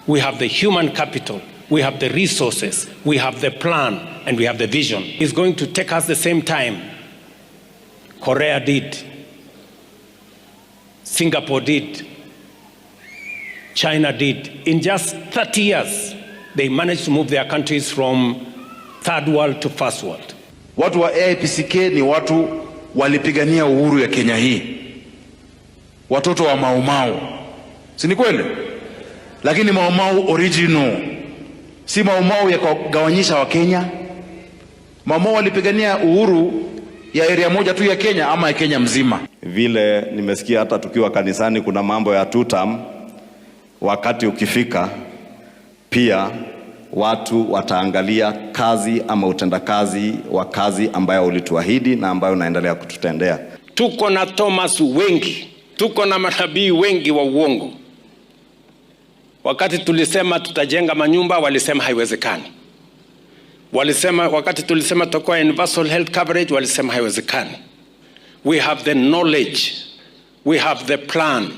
We have the human capital, we have the resources, we have the plan, and we have the vision. It's going to take us the same time Korea did, Singapore did, China did. In just 30 years, they managed to move their countries from third world to first world. Watu wa AIPCK ni watu walipigania uhuru ya Kenya hii. Watoto wa Mau Mau. Si ni kweli? Lakini Mau Mau original. Si Mau Mau ya kugawanyisha wa Kenya. Mau Mau walipigania uhuru ya area moja tu ya Kenya ama ya Kenya mzima. Vile nimesikia hata tukiwa kanisani kuna mambo ya tutam, wakati ukifika pia watu wataangalia kazi ama utendakazi wa kazi ambayo ulituahidi na ambayo unaendelea kututendea. Tuko na Thomas wengi, tuko na manabii wengi wa uongo. Wakati tulisema tutajenga manyumba, walisema haiwezekani. Wakati tulisema tutakuwa universal health coverage, walisema haiwezekani. We have the knowledge, we have the plan,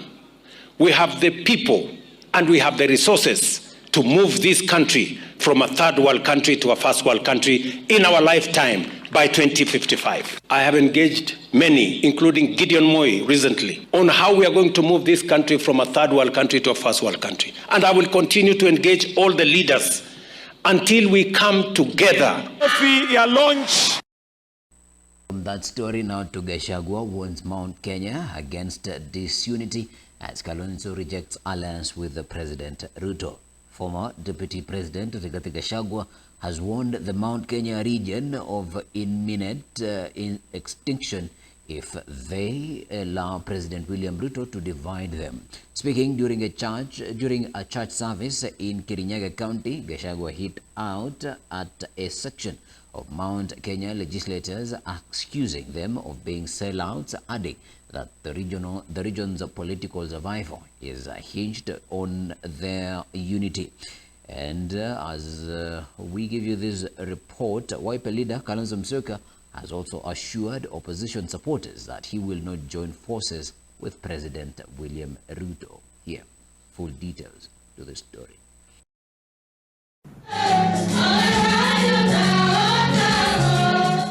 we have the people, and we have the resources to move this country from a third world country to a first world country in our lifetime by 2055. I have engaged many, including Gideon Moi recently, on how we are going to move this country from a third world country to a first world country. And I will continue to engage all the leaders until we come together. From that story now to Gachagua warns Mount Kenya against disunity as Kalonzo rejects alliance with the President Ruto. Former Deputy President Rigathi Gachagua has warned the Mount Kenya region of imminent extinction if they allow President William Ruto to divide them. Speaking during a church service in Kirinyaga County, Gachagua hit out at a section of Mount Kenya legislators, accusing them of being sellouts, adding that the region's political survival is hinged on their unity. And as we give you this report, Wiper leader Kalonzo Musyoka has also assured opposition supporters that he will not join forces with President William Ruto. Here, full details to the story.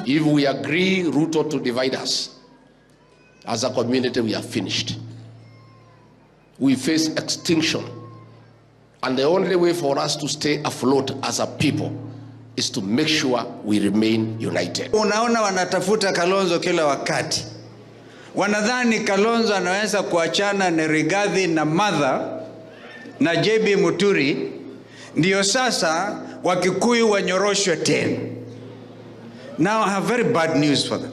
If we agree Ruto to divide us, as a community we are finished. We face extinction. And the only way for us to stay afloat as a people is to make sure we remain united. Unaona wanatafuta Kalonzo kila wakati. Wanadhani Kalonzo anaweza kuachana na Rigathi na Martha na JB Muturi, ndio sasa Wakikuyu wanyoroshwe tena. Now I have very bad news for them.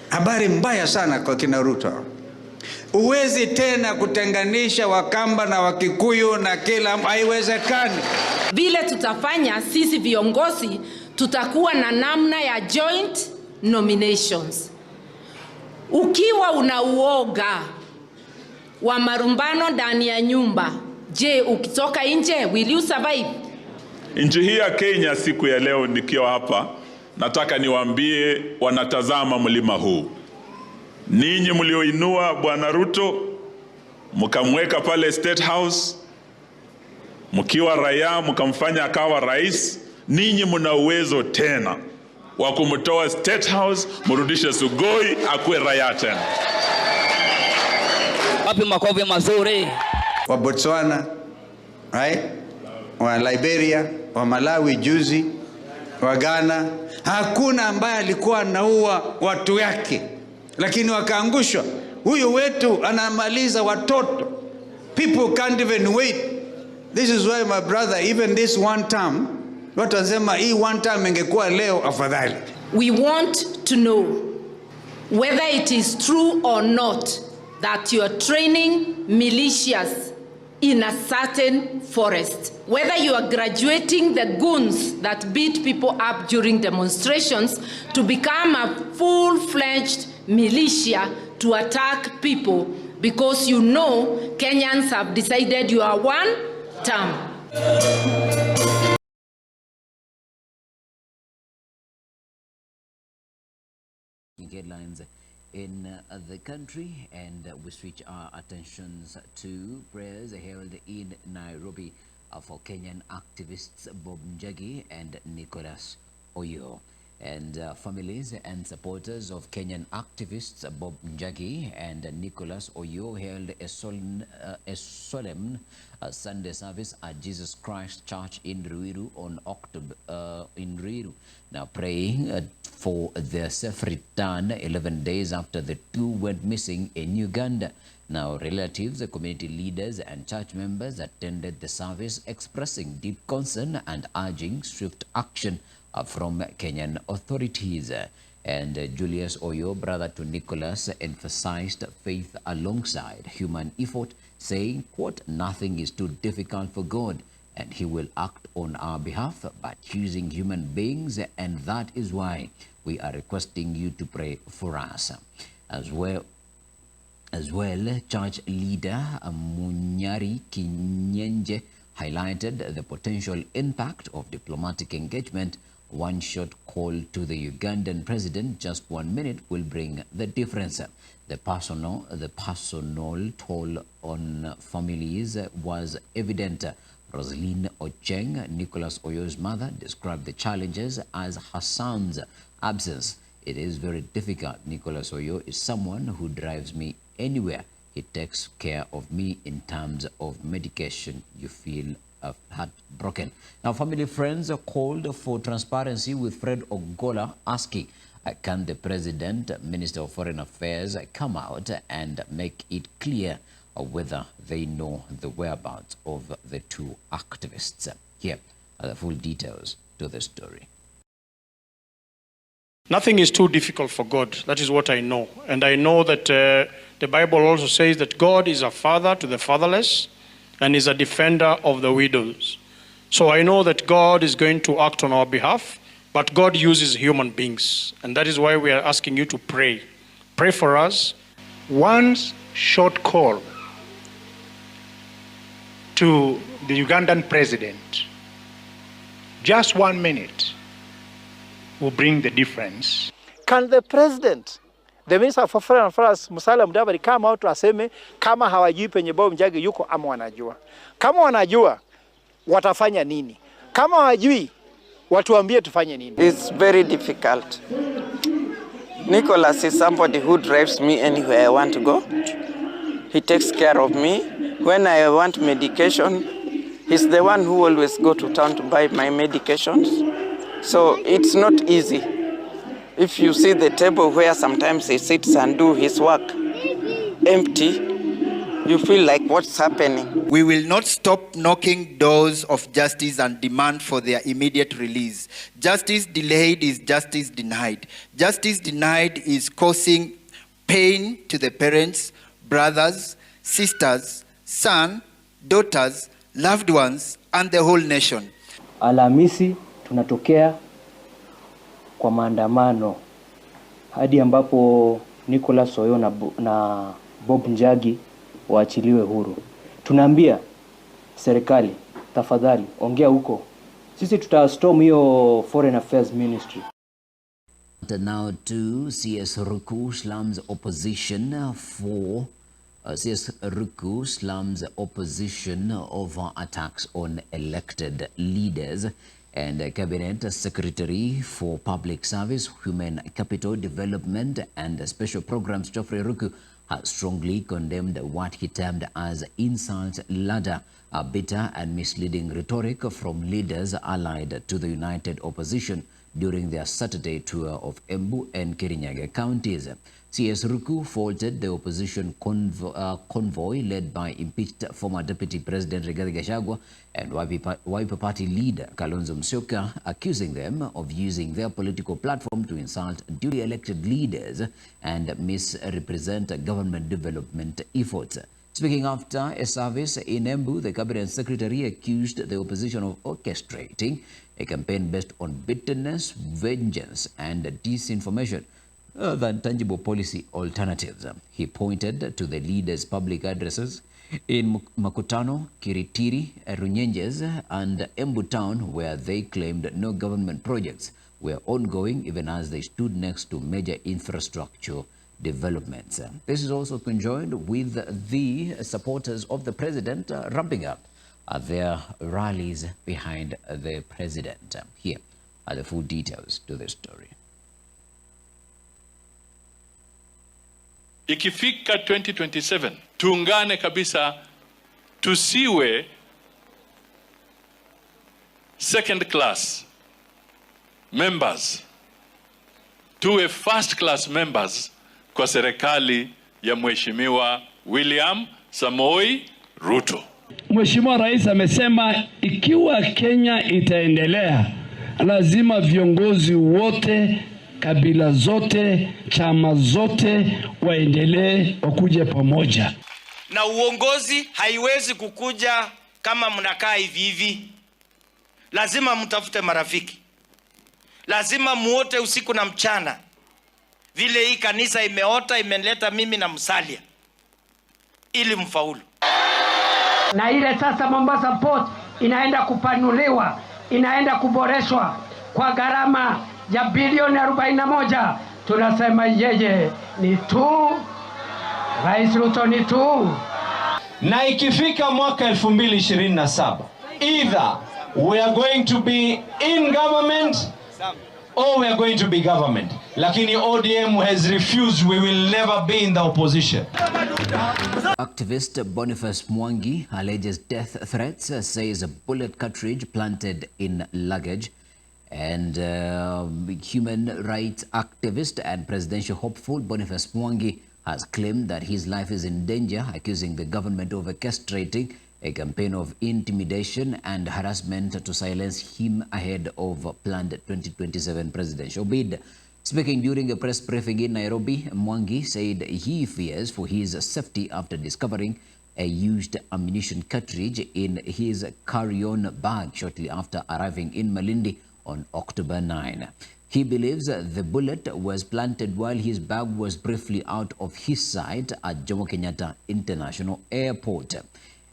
Habari mbaya sana kwa kina Ruto. Uwezi tena kutenganisha Wakamba na Wakikuyu na kila, haiwezekani. Vile tutafanya sisi viongozi, tutakuwa na namna ya joint nominations. Ukiwa una uoga wa marumbano ndani ya nyumba, je, ukitoka nje will you survive? Nchi hii ya Kenya siku ya leo nikiwa hapa, nataka niwaambie wanatazama mlima huu. Ninyi mlioinua Bwana Ruto, mkamweka pale State House, mkiwa raia, mkamfanya akawa rais, ninyi mna uwezo tena wa kumtoa State House, mrudishe Sugoi akuwe raia tena. Wapi makofi mazuri? Wa Botswana, right? Wa Liberia, wa Malawi juzi, wa Ghana, hakuna ambaye alikuwa anaua watu yake, lakini wakaangushwa. Huyu wetu anamaliza watoto. People can't even wait. This is why my brother, even this one term, watu wanasema hii one term ingekuwa leo afadhali. We want to know whether it is true or not that you are training militias in a certain forest. Whether you are graduating the goons that beat people up during demonstrations to become a full-fledged militia to attack people because you know Kenyans have decided you are one term. Headlines in the country, and we switch our attentions to prayers held in Nairobi for Kenyan activists Bob Njagi and Nicholas Oyo. And families and supporters of Kenyan activists Bob Njagi and Nicholas Oyo held a solemn Sunday service at Jesus Christ Church in Ruiru on now praying for their safe return 11 days after the two went missing in Uganda. Now, relatives, community leaders, and church members attended the service, expressing deep concern and urging swift action from Kenyan authorities. And Julius Oyo, brother to Nicholas, emphasized faith alongside human effort, saying, quote, nothing is too difficult for God, and he will act on our behalf by choosing human beings, and that is why we are requesting you to pray for us. As well, church leader Munyari Kinyenje highlighted the potential impact of diplomatic engagement. One short call to the Ugandan president, just 1 minute, will bring the difference. The personal toll on families was evident. Rosaline Ocheng, Nicholas Oyo's mother, described the challenges as her son's absence. It is very difficult. Nicholas Oyo is someone who drives me anywhere. He takes care of me in terms of medication. You feel heartbroken. Now, family friends called for transparency with Fred Ogola, asking, can the President, Minister of Foreign Affairs, come out and make it clear whether they know the whereabouts of the two activists? Here are the full details to the story. Nothing is too difficult for God. That is what I know. And I know that the Bible also says that God is a father to the fatherless and is a defender of the widows. So I know that God is going to act on our behalf, but God uses human beings. And that is why we are asking you to pray. Pray for us. One short call to the Ugandan president, just 1 minute, will bring the difference. Can the president, the Minister of Foreign Affairs, Musalia Mudavadi, come out to aseme kama hawajui penye Bob Njagi yuko ama wanajua? Kama wanajua, watafanya nini? Kama hawajui, watuambie tufanye nini? It's very difficult. Nicholas is somebody who drives me anywhere I want to go. He takes care of me. When I want medication, he's the one who always go to town to buy my medications. So it's not easy. If you see the table where sometimes he sits and do his work empty, you feel like what's happening. We will not stop knocking doors of justice and demand for their immediate release. Justice delayed is justice denied. Justice denied is causing pain to the parents, brothers, sisters, sons, daughters, loved ones, and the whole nation. Alhamisi tunatokea kwa maandamano hadi ambapo Nicholas Oyo na Bob Njagi waachiliwe huru. Tunaambia serikali, tafadhali ongea huko. Sisi tutastorm hiyo Foreign Affairs Ministry. Now to CS Ruku slams opposition for CS Ruku slams opposition over attacks on elected leaders. And Cabinet Secretary for Public Service, Human Capital Development and Special Programs, Geoffrey Ruku, has strongly condemned what he termed as insult ladder, a bitter and misleading rhetoric from leaders allied to the United Opposition during their Saturday tour of Embu and Kirinyaga counties. CS Ruku faulted the opposition convoy led by impeached former Deputy President Rigathi Gachagua and Wiper Party leader Kalonzo Musyoka, accusing them of using their political platform to insult duly elected leaders and misrepresent government development efforts. Speaking after a service in Embu, the Cabinet Secretary accused the opposition of orchestrating a campaign based on bitterness, vengeance, and disinformation than tangible policy alternatives. He pointed to the leaders' public addresses in Makutano, Kiritiri, Runyenjes, and Embu Town, where they claimed no government projects were ongoing, even as they stood next to major infrastructure developments. This is also conjoined with the supporters of the president ramping up their rallies behind the president. Here are the full details to this story. Ikifika 2027 tuungane kabisa, tusiwe second class members, tuwe first class members kwa serikali ya Mheshimiwa William Samoei Ruto. Mheshimiwa Rais amesema ikiwa Kenya itaendelea, lazima viongozi wote, kabila zote, chama zote waendelee, wakuje pamoja. Na uongozi haiwezi kukuja kama mnakaa hivi hivi. Lazima mtafute marafiki. Lazima muote usiku na mchana. Vile hii kanisa imeota, imeleta mimi na Musalia ili mfaulu. Na ile sasa Mombasa Port inaenda kupanuliwa, inaenda kuboreshwa kwa gharama ya bilioni 41. Tunasema yeye ni tu, Rais Ruto ni tu. Na ikifika mwaka 2027, either we are going to be in government or we are going to be government. Lakini ODM has refused. We will never be in the opposition. Activist Boniface Mwangi alleges death threats, says a bullet cartridge planted in luggage. And human rights activist and presidential hopeful Boniface Mwangi has claimed that his life is in danger, accusing the government of orchestrating a campaign of intimidation and harassment to silence him ahead of planned 2027 presidential bid. Speaking during a press briefing in Nairobi, Mwangi said he fears for his safety after discovering a used ammunition cartridge in his carry-on bag shortly after arriving in Malindi on October 9. He believes the bullet was planted while his bag was briefly out of his sight at Jomo Kenyatta International Airport.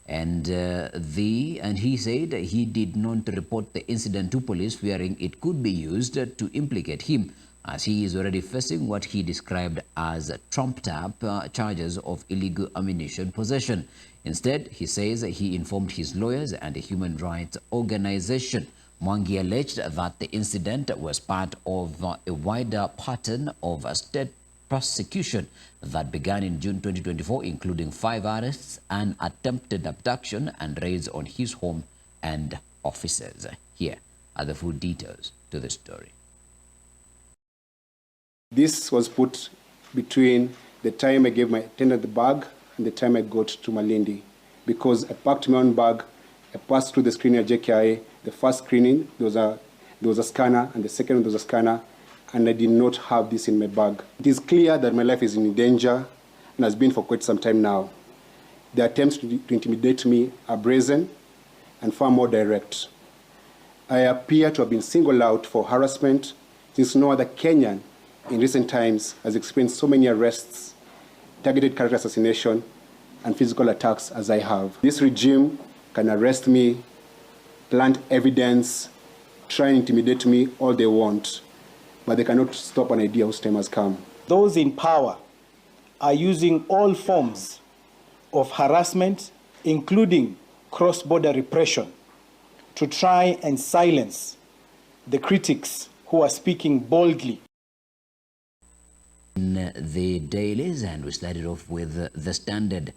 And he said he did not report the incident to police, fearing it could be used to implicate him, as he is already facing what he described as trumped-up charges of illegal ammunition possession. Instead, he says he informed his lawyers and a human rights organization. Mwangi alleged that the incident was part of a wider pattern of state prosecution that began in June 2024, including 5 arrests, an attempted abduction, and raids on his home and offices. Here are the full details to the story. This was put between the time I gave my attendant the bag and the time I got to Malindi, because I packed my own bag, I passed through the screening at JKIA. The first screening, there was a scanner, and the second there was a scanner, and I did not have this in my bag. It is clear that my life is in danger and has been for quite some time now. The attempts to intimidate me are brazen and far more direct. I appear to have been singled out for harassment, since no other Kenyan in recent times has experienced so many arrests, targeted character assassination, and physical attacks as I have. This regime can arrest me, plant evidence, try and intimidate me all they want, but they cannot stop an idea whose time has come. Those in power are using all forms of harassment, including cross-border repression, to try and silence the critics who are speaking boldly. In the dailies, and we started off with The Standard.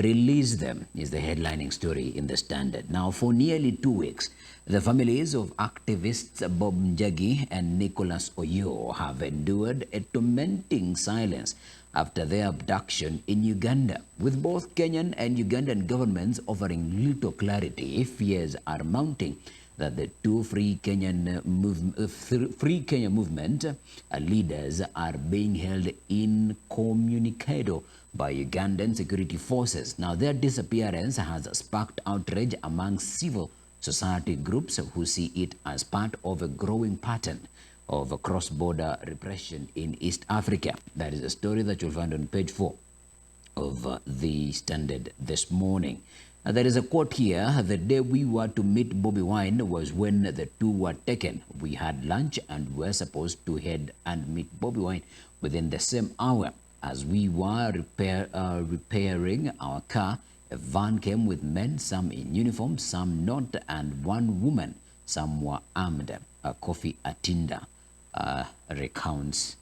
Release them is the headlining story in The Standard. Now, for nearly 2 weeks, the families of activists Bob Njagi and Nicholas Oyo have endured a tormenting silence after their abduction in Uganda. With both Kenyan and Ugandan governments offering little clarity, fears are mounting that the two Free Kenya movement leaders are being held incommunicado by Ugandan security forces. Now, their disappearance has sparked outrage among civil society groups who see it as part of a growing pattern of cross-border repression in East Africa. That is a story that you'll find on page 4 of the Standard this morning. There is a quote here: "The day we were to meet Bobi Wine was when the two were taken. We had lunch and were supposed to head and meet Bobi Wine within the same hour. As we were repairing our car, a van came with men, some in uniform, some not, and one woman. Some were armed. Kofi Atinda recounts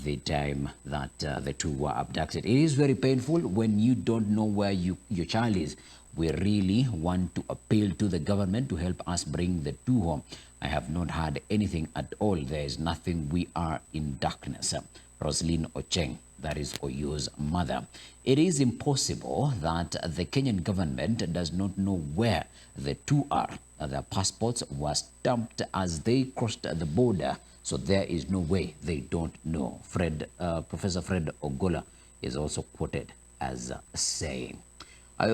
the time that the two were abducted. It is very painful when you don't know where your child is. We really want to appeal to the government to help us bring the two home. I have not heard anything at all. There is nothing. We are in darkness. Roslyn Ocheng, that is Oyo's mother. It is impossible that the Kenyan government does not know where the two are. Their passports were stamped as they crossed the border, so there is no way they don't know. Professor Fred Ogola is also quoted as saying.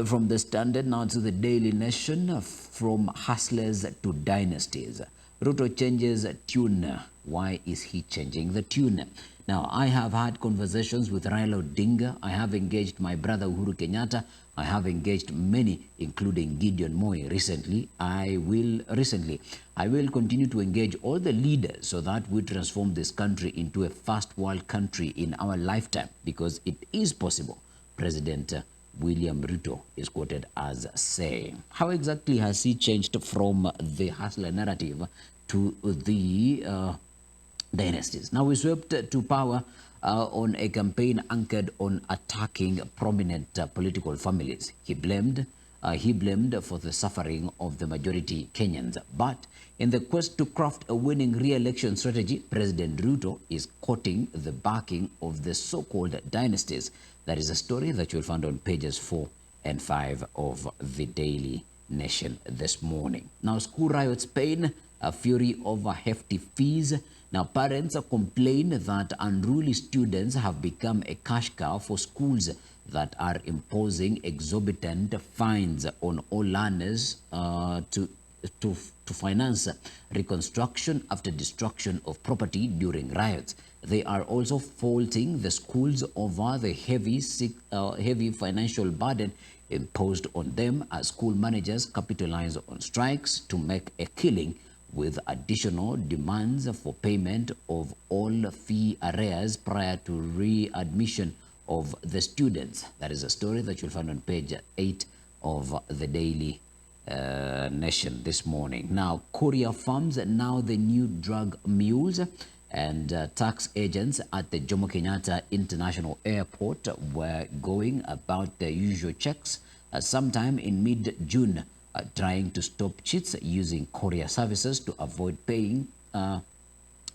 From the Standard now to the Daily Nation, from hustlers to dynasties. Ruto changes tune. Why is he changing the tune? Now, I have had conversations with Raila Odinga. I have engaged my brother Uhuru Kenyatta. I have engaged many, including Gideon Moi recently. I will continue to engage all the leaders so that we transform this country into a first world country in our lifetime, because it is possible. President William Ruto is quoted as saying. How exactly has he changed from the hustler narrative to the dynasties? Now, we swept to power on a campaign anchored on attacking prominent political families. He blamed for the suffering of the majority Kenyans. But in the quest to craft a winning re-election strategy, President Ruto is courting the backing of the so-called dynasties. That is a story that you'll find on pages 4 and 5 of the Daily Nation this morning. Now, school riots pain, a fury over hefty fees. Now, parents complain that unruly students have become a cash cow for schools that are imposing exorbitant fines on all learners to finance reconstruction after destruction of property during riots. They are also faulting the schools over the heavy financial burden imposed on them as school managers capitalize on strikes to make a killing, with additional demands for payment of all fee arrears prior to readmission of the students. That is a story that you'll find on page 8 of the Daily Nation this morning. Now, courier farms, now the new drug mules, and tax agents at the Jomo Kenyatta International Airport were going about their usual checks sometime in mid-June, trying to stop cheats using courier services to avoid paying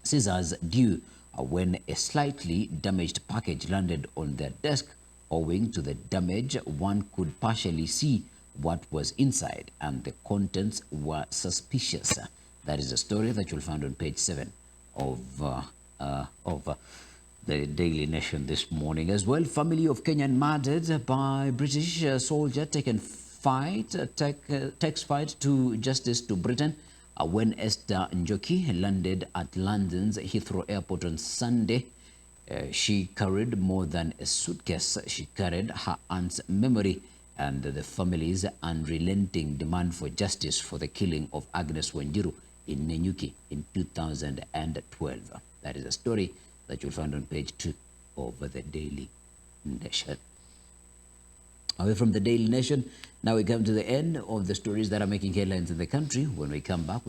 scissors due when a slightly damaged package landed on their desk. Owing to the damage, one could partially see what was inside, and the contents were suspicious. That is a story that you'll find on page 7 of the Daily Nation this morning as well. Family of Kenyan murdered by British soldier takes fight to justice to Britain when Esther Njoki landed at London's Heathrow Airport on Sunday. She carried more than a suitcase. She carried her aunt's memory and the family's unrelenting demand for justice for the killing of Agnes Wanjiru in Nanyuki in 2012. That is a story that you'll find on page 2 of the Daily Nation. Away from the Daily Nation, now we come to the end of the stories that are making headlines in the country. When we come back, we